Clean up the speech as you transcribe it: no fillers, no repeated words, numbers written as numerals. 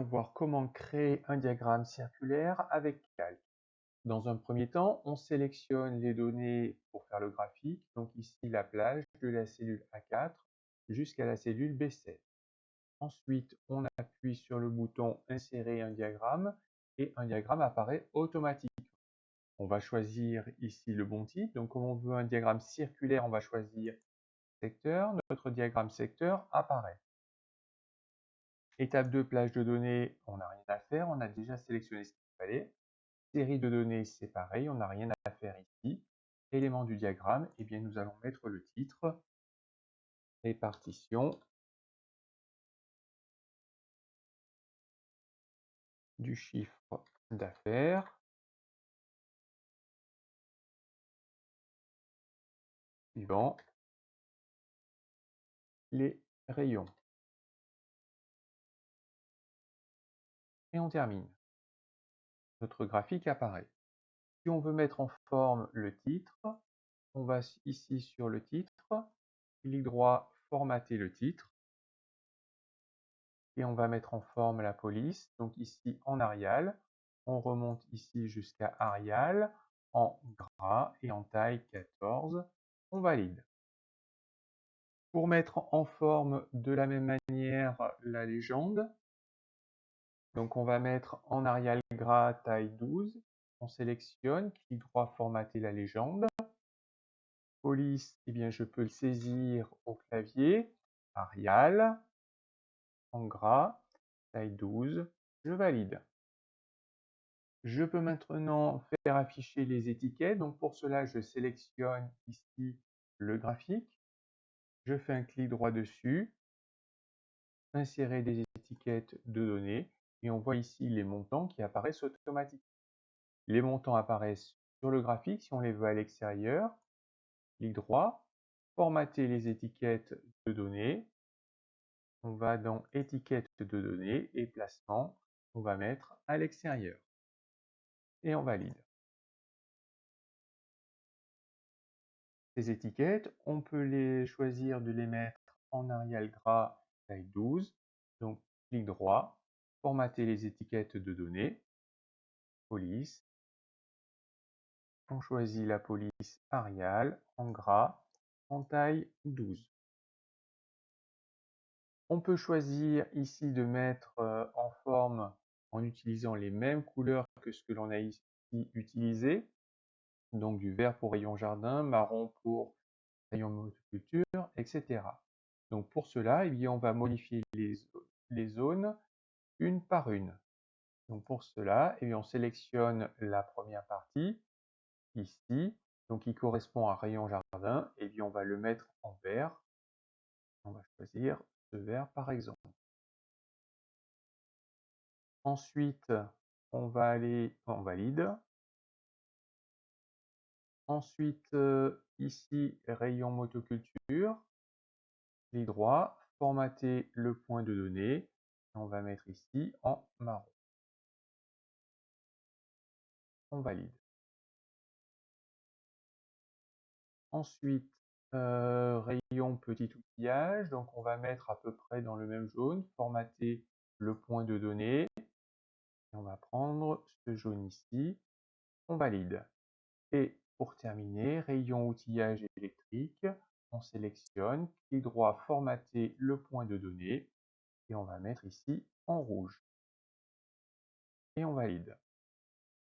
voir comment créer un diagramme circulaire avec Calc. Dans un premier temps, on sélectionne les données pour faire le graphique, donc ici la plage de la cellule A4 jusqu'à la cellule B7. Ensuite, on appuie sur le bouton Insérer un diagramme et un diagramme apparaît automatiquement. On va choisir ici le bon type, donc comme on veut un diagramme circulaire, on va choisir secteur. Notre diagramme secteur apparaît. Étape 2, plage de données, on n'a rien à faire, on a déjà sélectionné ce qu'il fallait. Série de données, c'est pareil, on n'a rien à faire ici. Élément du diagramme, eh bien, nous allons mettre le titre, répartition du chiffre d'affaires, suivant les rayons. Et on termine. Notre graphique apparaît. Si on veut mettre en forme le titre, on va ici sur le titre, clic droit, formater le titre, et on va mettre en forme la police, donc ici en Arial, on remonte ici jusqu'à Arial, en gras et en taille 14, on valide. Pour mettre en forme de la même manière la légende, donc on va mettre en Arial gras taille 12, on sélectionne, clic droit, formater la légende. Police, eh bien je peux le saisir au clavier, Arial, en gras, taille 12, je valide. Je peux maintenant faire afficher les étiquettes, donc pour cela je sélectionne ici le graphique, je fais un clic droit dessus, insérer des étiquettes de données, et on voit ici les montants qui apparaissent automatiquement. Les montants apparaissent sur le graphique si on les veut à l'extérieur, clic droit, formater les étiquettes de données, on va dans étiquette de données et placement, on va mettre à l'extérieur et on valide. Ces étiquettes, on peut les choisir de les mettre en Arial gras taille 12, donc clic droit, formater les étiquettes de données, police, on choisit la police Arial en gras en taille 12. On peut choisir ici de mettre en forme en utilisant les mêmes couleurs que ce que l'on a ici utilisé. Donc du vert pour rayon jardin, marron pour rayon motoculture, etc. Donc pour cela, eh bien, on va modifier les zones une par une. Donc pour cela, eh bien, on sélectionne la première partie, ici, donc qui correspond à rayon jardin, et bien on va le mettre en vert. On va choisir ce vert par exemple. Ensuite, on va aller en valide. Ensuite, ici, rayon motoculture, clic droit, formater le point de données. On va mettre ici en marron. On valide. Ensuite, rayon petit outillage, donc on va mettre à peu près dans le même jaune, formater le point de données. Et on va prendre ce jaune ici, on valide. Et pour terminer, rayon outillage électrique, on sélectionne, clic droit, formater le point de données, et on va mettre ici en rouge. Et on valide.